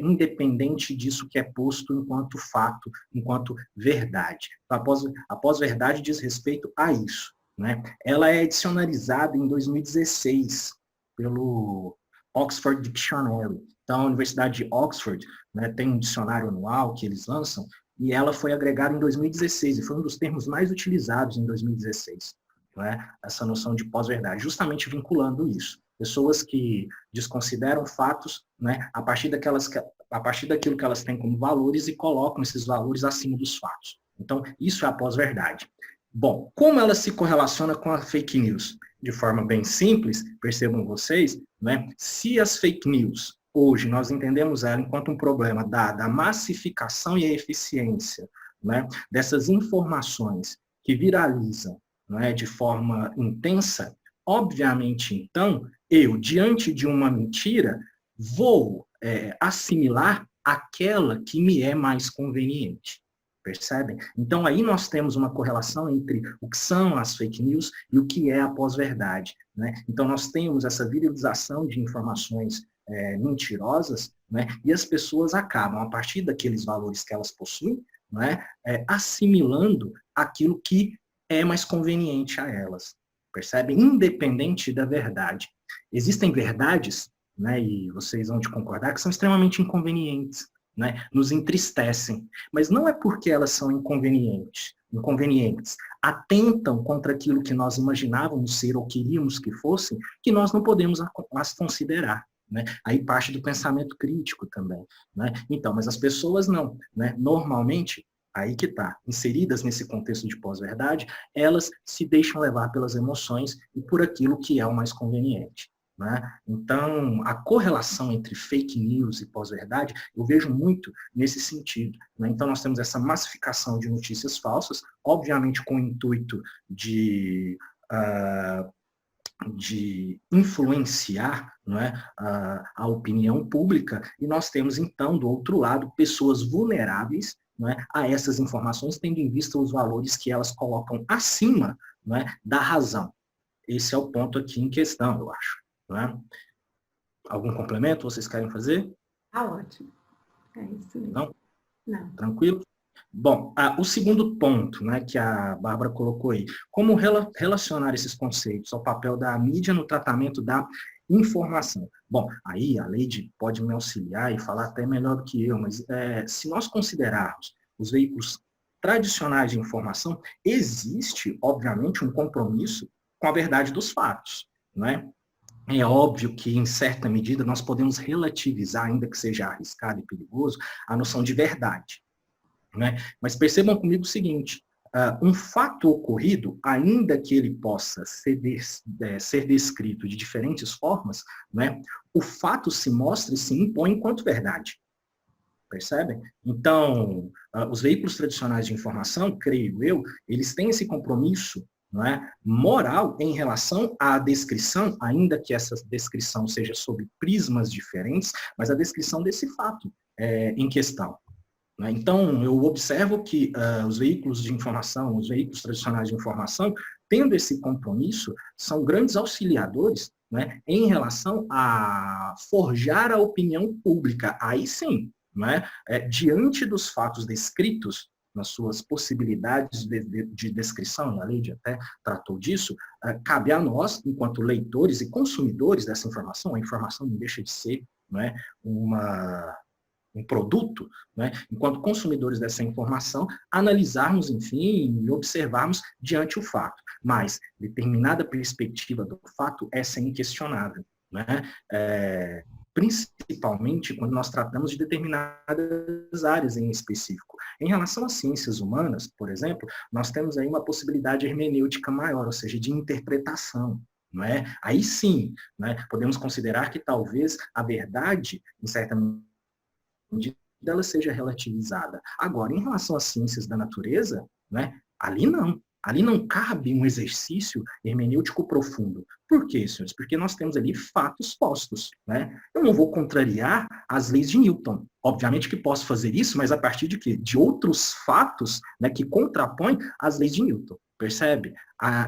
independente disso que é posto enquanto fato, enquanto verdade. A pós-verdade diz respeito a isso, né? Ela é dicionarizada em 2016 pelo Oxford Dictionary. Então, a Universidade de Oxford, né, tem um dicionário anual que eles lançam, e ela foi agregada em 2016, e foi um dos termos mais utilizados em 2016, né? Essa noção de pós-verdade, justamente vinculando isso. Pessoas que desconsideram fatos, né, a partir daquilo que elas têm como valores e colocam esses valores acima dos fatos. Então, isso é a pós-verdade. Bom, como ela se correlaciona com a fake news? De forma bem simples, percebam vocês, né, se as fake news, hoje nós entendemos ela enquanto um problema da massificação e a eficiência, né, dessas informações que viralizam, né, de forma intensa, obviamente, então, eu, diante de uma mentira, vou assimilar aquela que me é mais conveniente. Percebem? Então, aí nós temos uma correlação entre o que são as fake news e o que é a pós-verdade, né? Então, nós temos essa viralização de informações mentirosas, né? E as pessoas acabam, a partir daqueles valores que elas possuem, né, assimilando aquilo que é mais conveniente a elas. Percebem? Independente da verdade. Existem verdades, né, e vocês vão concordar, que são extremamente inconvenientes. né, nos entristecem, mas não é porque elas são inconvenientes, atentam contra aquilo que nós imaginávamos ser ou queríamos que fossem, que nós não podemos as considerar. Né? Aí parte do pensamento crítico também. Né? Então, mas as pessoas não. Né? Normalmente, aí que está, inseridas nesse contexto de pós-verdade, elas se deixam levar pelas emoções e por aquilo que é o mais conveniente. Né? Então, a correlação entre fake news e pós-verdade, eu vejo muito nesse sentido. Né? Então, nós temos essa massificação de notícias falsas, obviamente com o intuito de influenciar, não é, a opinião pública, e nós temos, então, do outro lado, pessoas vulneráveis, não é, a essas informações, tendo em vista os valores que elas colocam acima, não é, da razão. Esse é o ponto aqui em questão, eu acho. Não é? Algum complemento vocês querem fazer? Ah, ótimo. É isso mesmo. Não? Não. Tranquilo? Bom, o segundo ponto, né, que a Bárbara colocou aí, como relacionar esses conceitos ao papel da mídia no tratamento da informação? Bom, aí a Leide pode me auxiliar e falar até melhor do que eu, mas se nós considerarmos os veículos tradicionais de informação, existe, obviamente, um compromisso com a verdade dos fatos, não é? É óbvio que, em certa medida, nós podemos relativizar, ainda que seja arriscado e perigoso, a noção de verdade. Né? Mas percebam comigo o seguinte, um fato ocorrido, ainda que ele possa ser descrito de diferentes formas, né, o fato se mostra e se impõe enquanto verdade. Percebem? Então, os veículos tradicionais de informação, creio eu, eles têm esse compromisso, não é, moral em relação à descrição, ainda que essa descrição seja sob prismas diferentes, mas a descrição desse fato em questão. Né? Então, eu observo que os veículos de informação, os veículos tradicionais de informação, tendo esse compromisso, são grandes auxiliadores, né, em relação a forjar a opinião pública. Aí sim, né, diante dos fatos descritos, nas suas possibilidades de descrição, a Leide até tratou disso, cabe a nós, enquanto leitores e consumidores dessa informação, a informação não deixa de ser, né, um produto, né, enquanto consumidores dessa informação, analisarmos, enfim, e observarmos diante o fato. Mas determinada perspectiva do fato, essa é inquestionável. Né? Principalmente quando nós tratamos de determinadas áreas em específico. Em relação às ciências humanas, por exemplo, nós temos aí uma possibilidade hermenêutica maior, ou seja, de interpretação. Não é? Aí sim, né, podemos considerar que talvez a verdade, em certa medida, ela seja relativizada. Agora, em relação às ciências da natureza, né, ali não. Ali não cabe um exercício hermenêutico profundo. Por quê, senhores? Porque nós temos ali fatos postos. Né? Eu não vou contrariar as leis de Newton. Obviamente que posso fazer isso, mas a partir de quê? De outros fatos, né, que contrapõem as leis de Newton. Percebe?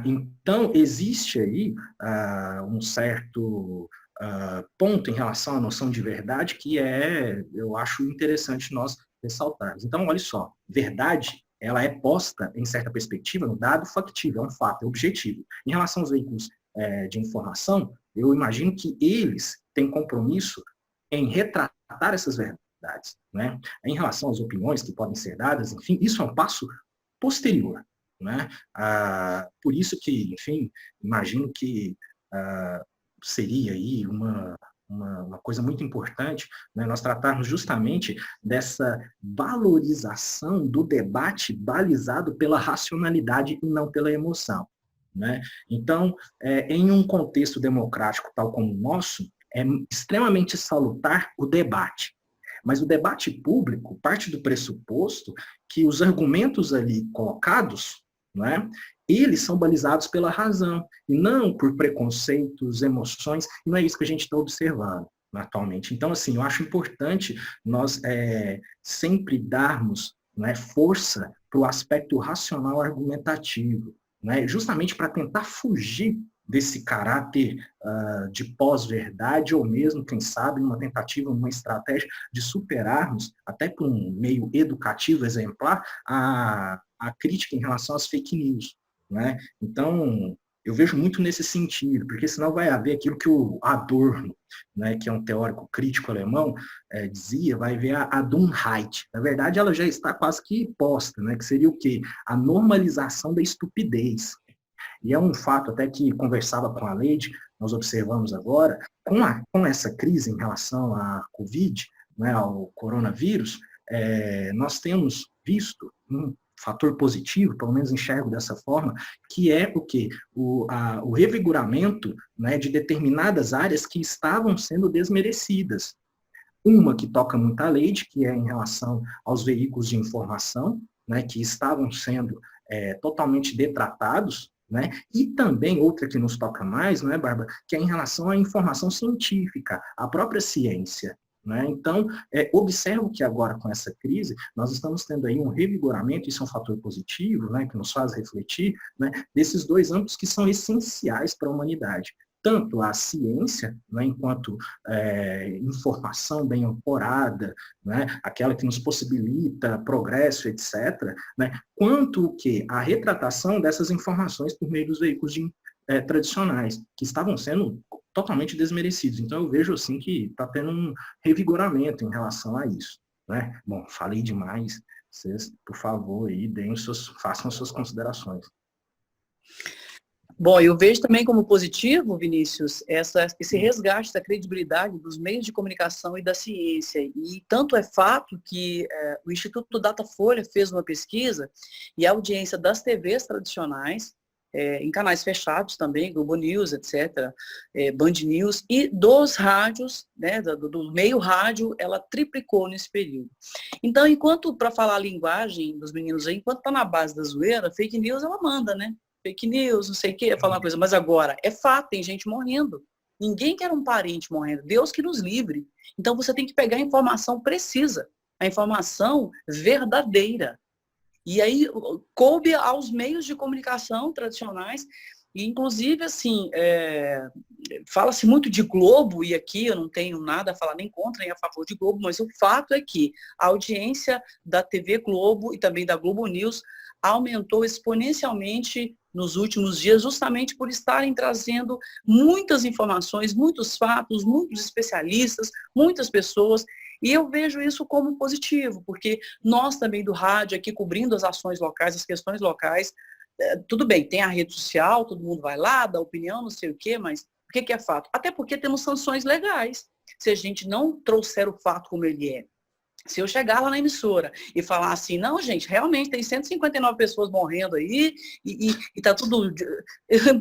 Então, existe aí um certo ponto em relação à noção de verdade que eu acho interessante nós ressaltarmos. Então, olha só, verdade, ela é posta, em certa perspectiva, no dado factível, é um fato, é objetivo. Em relação aos veículos de informação, eu imagino que eles têm compromisso em retratar essas verdades. Né? Em relação às opiniões que podem ser dadas, enfim, isso é um passo posterior. Né? Por isso que, enfim, imagino que seria aí uma coisa muito importante, né, nós tratarmos justamente dessa valorização do debate balizado pela racionalidade e não pela emoção. Né? Então, em um contexto democrático tal como o nosso, é extremamente salutar o debate. Mas o debate público parte do pressuposto que os argumentos ali colocados, não é, eles são balizados pela razão, e não por preconceitos, emoções, e não é isso que a gente está observando atualmente. Então, assim, eu acho importante nós sempre darmos, né, força para o aspecto racional argumentativo, né, justamente para tentar fugir desse caráter de pós-verdade, ou mesmo, quem sabe, numa tentativa, numa estratégia de superarmos, até por um meio educativo exemplar, a crítica em relação às fake news. Né? Então, Eu vejo muito nesse sentido, porque senão vai haver aquilo que o Adorno, né, que é um teórico crítico alemão, dizia, vai haver a Dummheit. Na verdade, ela já está quase que posta, né, que seria o quê? A normalização da estupidez. E é um fato até que conversava com a Leide, nós observamos agora, com essa crise em relação à Covid, né, ao coronavírus, nós temos visto um fator positivo, pelo menos enxergo dessa forma, que é o quê? O revigoramento, né, de determinadas áreas que estavam sendo desmerecidas. Uma que toca muito a Leide, que é em relação aos veículos de informação, né, que estavam sendo totalmente detratados, né? E também outra que nos toca mais, não é, Bárbara, que é em relação à informação científica, à própria ciência. Né? Então, observo que agora com essa crise, nós estamos tendo aí um revigoramento, isso é um fator positivo, né, que nos faz refletir, né, desses dois âmbitos que são essenciais para a humanidade. Tanto a ciência, né, enquanto informação bem ancorada, né, aquela que nos possibilita progresso, etc., né, quanto o que? A retratação dessas informações por meio dos veículos tradicionais, que estavam sendo totalmente desmerecidos. Então, eu vejo assim que está tendo um revigoramento em relação a isso. Né? Bom, falei demais. Vocês, por favor, aí, façam as suas considerações. Bom, eu vejo também como positivo, Vinícius, esse resgate da credibilidade dos meios de comunicação e da ciência. E tanto é fato que o Instituto Datafolha fez uma pesquisa e a audiência das TVs tradicionais, em canais fechados também, Globo News, etc., Band News, e dos rádios, né, do meio rádio, ela triplicou nesse período. Então, enquanto, para falar a linguagem dos meninos aí, enquanto está na base da zoeira, fake news ela manda, né? Fake news, não sei o quê, falar uma coisa, mas agora, é fato, tem gente morrendo. Ninguém quer um parente morrendo, Deus que nos livre. Então, você tem que pegar a informação precisa, a informação verdadeira. E aí, coube aos meios de comunicação tradicionais, e inclusive, assim, fala-se muito de Globo, e aqui eu não tenho nada a falar nem contra nem a favor de Globo, mas o fato é que a audiência da TV Globo e também da Globo News aumentou exponencialmente nos últimos dias, justamente por estarem trazendo muitas informações, muitos fatos, muitos especialistas, muitas pessoas. E eu vejo isso como positivo, porque nós também do rádio, aqui cobrindo as ações locais, as questões locais, tudo bem, tem a rede social, todo mundo vai lá, dá opinião, não sei o quê, mas o que é fato? Até porque temos sanções legais, se a gente não trouxer o fato como ele é. Se eu chegar lá na emissora e falar assim, não, gente, realmente tem 159 pessoas morrendo aí e tá tudo...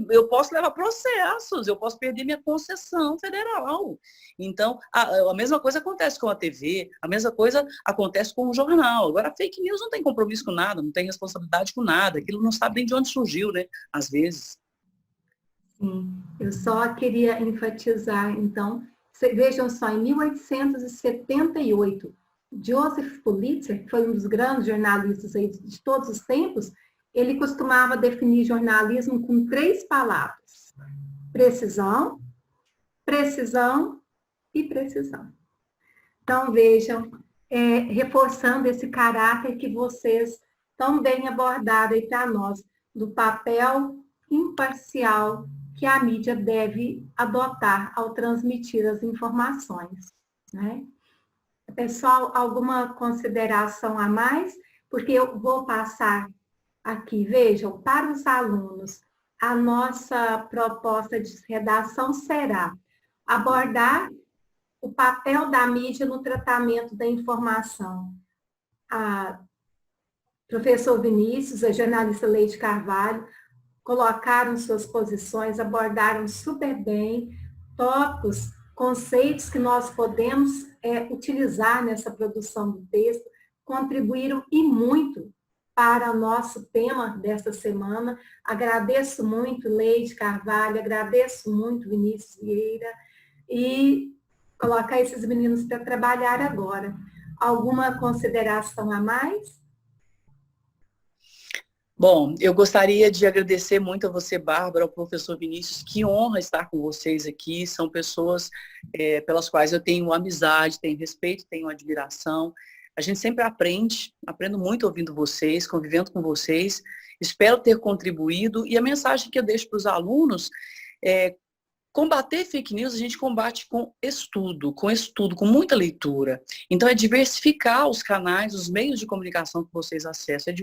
Eu posso levar processos, eu posso perder minha concessão federal. Então, a mesma coisa acontece com a TV, a mesma coisa acontece com o jornal. Agora, a fake news não tem compromisso com nada, não tem responsabilidade com nada, aquilo não sabe nem de onde surgiu, né? Às vezes. Sim, eu só queria enfatizar, então, vejam só, em 1878, Joseph Pulitzer, que foi um dos grandes jornalistas aí de todos os tempos, ele costumava definir jornalismo com 3 palavras: precisão, precisão e precisão. Então, vejam, reforçando esse caráter que vocês tão bem abordaram aí para nós, do papel imparcial que a mídia deve adotar ao transmitir as informações, né? Pessoal, alguma consideração a mais? Porque eu vou passar aqui, vejam, para os alunos, a nossa proposta de redação será abordar o papel da mídia no tratamento da informação. A professor Vinícius, a jornalista Leide Carvalho, colocaram suas posições, abordaram super bem tópicos, conceitos que nós podemos utilizar nessa produção do texto, contribuíram e muito para o nosso tema desta semana. Agradeço muito, Leide Carvalho, agradeço muito, Vinícius Vieira, e colocar esses meninos para trabalhar agora. Alguma consideração a mais? Bom, eu gostaria de agradecer muito a você, Bárbara, ao professor Vinícius. Que honra estar com vocês aqui. São pessoas pelas quais eu tenho amizade, tenho respeito, tenho admiração. A gente sempre aprendo muito ouvindo vocês, convivendo com vocês. Espero ter contribuído. E a mensagem que eu deixo para os alunos é: combater fake news a gente combate com estudo, com muita leitura. Então é diversificar os canais, os meios de comunicação que vocês acessam, é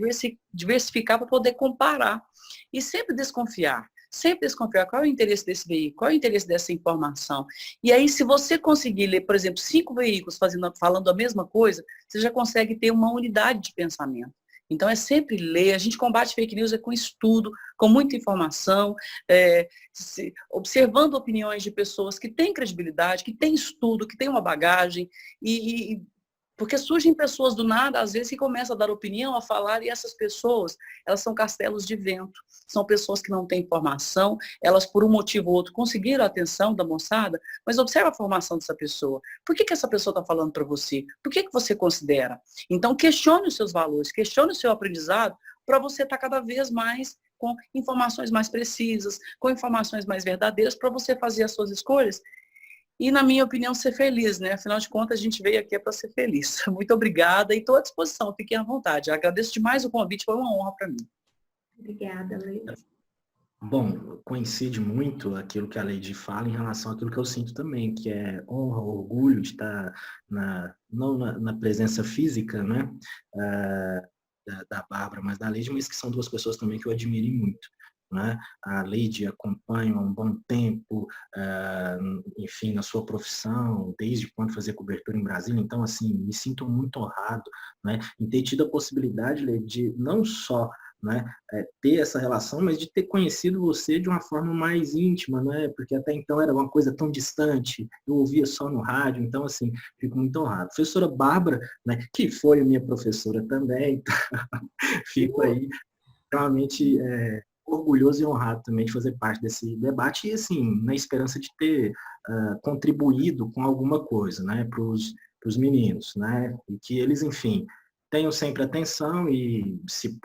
diversificar para poder comparar e sempre desconfiar. Sempre desconfiar qual é o interesse desse veículo, qual é o interesse dessa informação. E aí, se você conseguir ler, por exemplo, 5 veículos falando a mesma coisa, você já consegue ter uma unidade de pensamento. Então, é sempre ler. A gente combate fake news com estudo, com muita informação, observando opiniões de pessoas que têm credibilidade, que têm estudo, que têm uma bagagem, porque surgem pessoas do nada, às vezes, que começam a dar opinião, a falar, e essas pessoas, elas são castelos de vento, são pessoas que não têm informação, elas, por um motivo ou outro, conseguiram a atenção da moçada, mas observa a formação dessa pessoa. Por que essa pessoa está falando para você? Por que você considera? Então, questione os seus valores, questione o seu aprendizado, para você estar cada vez mais com informações mais precisas, com informações mais verdadeiras, para você fazer as suas escolhas. E, na minha opinião, ser feliz, né? Afinal de contas, a gente veio aqui para ser feliz. Muito obrigada e estou à disposição, fiquem à vontade. Agradeço demais o convite, foi uma honra para mim. Obrigada, Leide. Bom, coincide muito aquilo que a Leide fala em relação àquilo que eu sinto também, que é honra, orgulho de estar não na presença física, né, da Bárbara, mas da Leide, mas que são duas pessoas também que eu admiro muito. Né? A Leide acompanha há um bom tempo, enfim, na sua profissão, desde quando fazia cobertura em Brasília, então, assim, me sinto muito honrado, né, em ter tido a possibilidade, Leide, de não só, né, ter essa relação, mas de ter conhecido você de uma forma mais íntima, né, porque até então era uma coisa tão distante, eu ouvia só no rádio, então, assim, fico muito honrado. Professora Bárbara, né, que foi minha professora também, então, fico aí realmente orgulhoso e honrado também de fazer parte desse debate e, assim, na esperança de ter contribuído com alguma coisa, né, para os meninos, né, e que eles, enfim, tenham sempre atenção e, se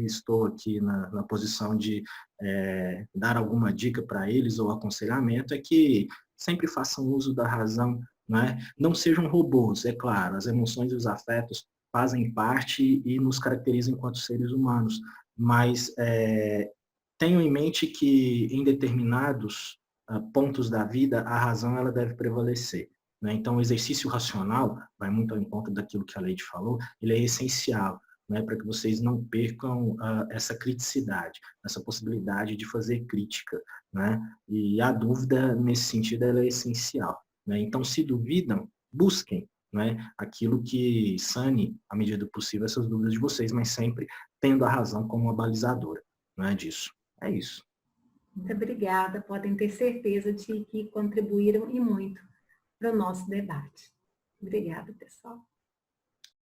estou aqui na posição de dar alguma dica para eles ou aconselhamento, é que sempre façam uso da razão, né, não sejam robôs, é claro, as emoções e os afetos fazem parte e nos caracterizam enquanto seres humanos, mas tenham em mente que em determinados pontos da vida a razão ela deve prevalecer. Né? Então, o exercício racional vai muito ao encontro daquilo que a Leide falou, ele é essencial, né, para que vocês não percam essa criticidade, essa possibilidade de fazer crítica. Né? E a dúvida, nesse sentido, ela é essencial. Né? Então, se duvidam, busquem, né, aquilo que sane, à medida do possível, essas dúvidas de vocês, mas sempre tendo a razão como uma balizadora. Não é disso. É isso. Muito obrigada. Podem ter certeza de que contribuíram e muito para o nosso debate. Obrigada, pessoal.